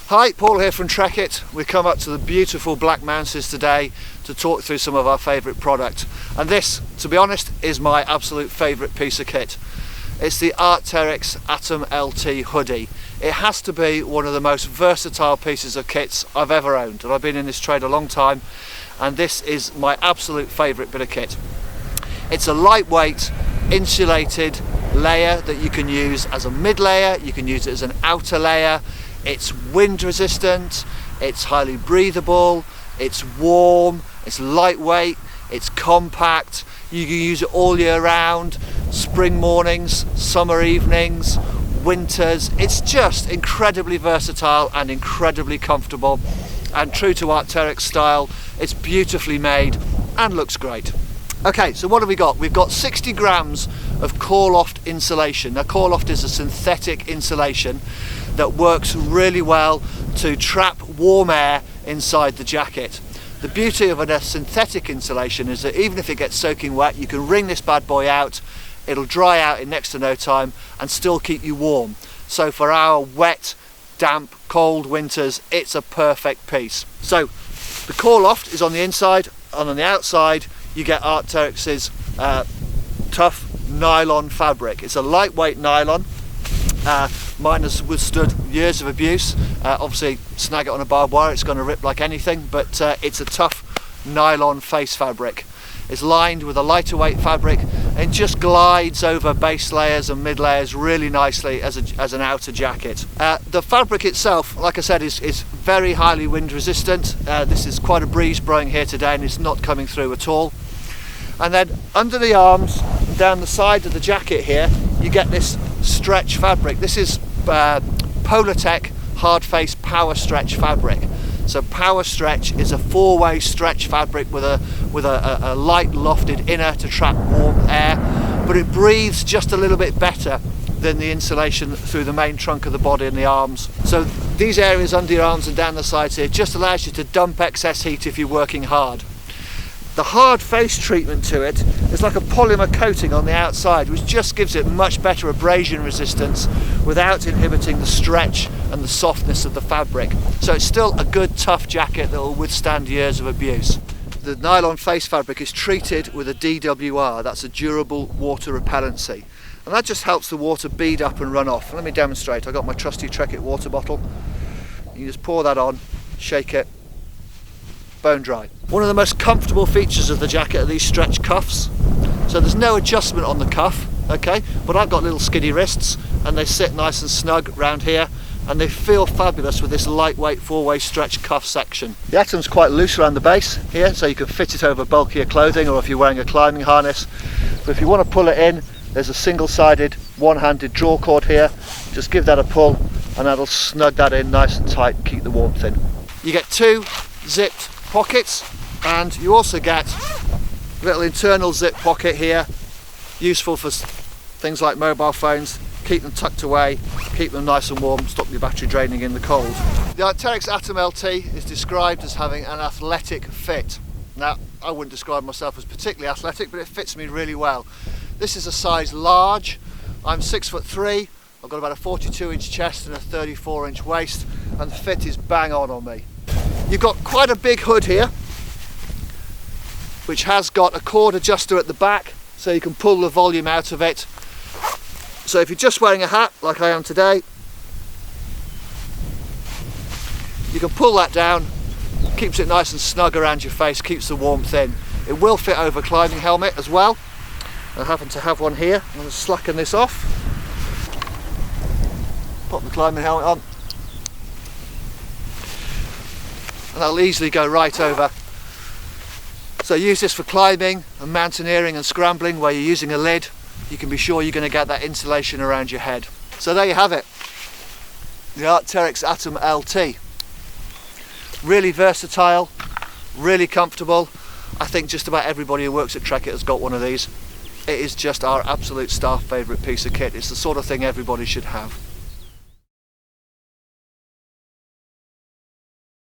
Hi, Paul here from Trekitt. We come up to the beautiful Black Mountains today to talk through some of our favourite product. And this, to be honest, is my absolute favourite piece of kit. It's the Trekitt Atom LT hoodie. It has to be one of the most versatile pieces of kits I've ever owned, and I've been in this trade a long time, and this is my absolute favourite bit of kit. It's a lightweight, insulated layer that you can use as a mid layer, you can use it as an outer layer. It's wind resistant, it's highly breathable, it's warm, it's lightweight, it's compact. You can use it all year round, spring mornings, summer evenings, winters. It's just incredibly versatile and incredibly comfortable, and true to Trekitt style, it's beautifully made and looks great. Okay, so what have we got? We've got 60 grams of Core-Loft insulation. Now, Core-Loft is a synthetic insulation that works really well to trap warm air inside the jacket. The beauty of a synthetic insulation is that even if it gets soaking wet, you can wring this bad boy out, it'll dry out in next to no time and still keep you warm. So for our wet, damp, cold winters, it's a perfect piece. So the Core-Loft is on the inside, and on the outside you get Trekitt's tough nylon fabric. It's a lightweight nylon. Mine has withstood years of abuse. Obviously, snag it on a barbed wire, it's going to rip like anything, but it's a tough nylon face fabric. It's lined with a lighter weight fabric and just glides over base layers and mid layers really nicely as an outer jacket. The fabric itself, like I said, is very highly wind resistant. This is quite a breeze blowing here today and it's not coming through at all. And then under the arms and down the side of the jacket here, you get this stretch fabric. This is Polartec hard face power stretch fabric. So power stretch is a four-way stretch fabric with a light lofted inner to trap warm air, but it breathes just a little bit better than the insulation through the main trunk of the body and the arms. So these areas under your arms and down the sides here just allows you to dump excess heat if you're working hard. The hard face treatment to it is like a polymer coating on the outside, which just gives it much better abrasion resistance without inhibiting the stretch and the softness of the fabric. So it's still a good tough jacket that will withstand years of abuse. The nylon face fabric is treated with a DWR, that's a durable water repellency. And that just helps the water bead up and run off. Let me demonstrate. I've got my trusty Trekitt water bottle. You just pour that on, shake it, bone dry. One of the most comfortable features of the jacket are these stretch cuffs. So there's no adjustment on the cuff, okay, but I've got little skiddy wrists and they sit nice and snug round here and they feel fabulous with this lightweight four-way stretch cuff section. The Atom's quite loose around the base here, so you can fit it over bulkier clothing or if you're wearing a climbing harness. But if you want to pull it in, there's a single-sided one-handed draw cord here. Just give that a pull and that'll snug that in nice and tight and keep the warmth in. You get two zipped pockets, and you also get a little internal zip pocket here, useful for things like mobile phones. Keep them tucked away, keep them nice and warm, stop your battery draining in the cold. The Trekitt Atom LT is described as having an athletic fit. Now, I wouldn't describe myself as particularly athletic, but it fits me really well. This is a size large. I'm 6'3", I've got about a 42-inch chest and a 34-inch waist, and the fit is bang on me. You've got quite a big hood here, which has got a cord adjuster at the back, so you can pull the volume out of it. So if you're just wearing a hat, like I am today, you can pull that down, keeps it nice and snug around your face, keeps the warmth in. It will fit over a climbing helmet as well. I happen to have one here. I'm going to slacken this off, pop the climbing helmet on, and that'll easily go right over. So use this for climbing and mountaineering and scrambling where you're using a lid. You can be sure you're going to get that insulation around your head. So there you have it, the Trekitt Atom LT. Really versatile, really comfortable. I think just about everybody who works at Trekitt has got one of these. It is just our absolute staff favourite piece of kit. It's the sort of thing everybody should have.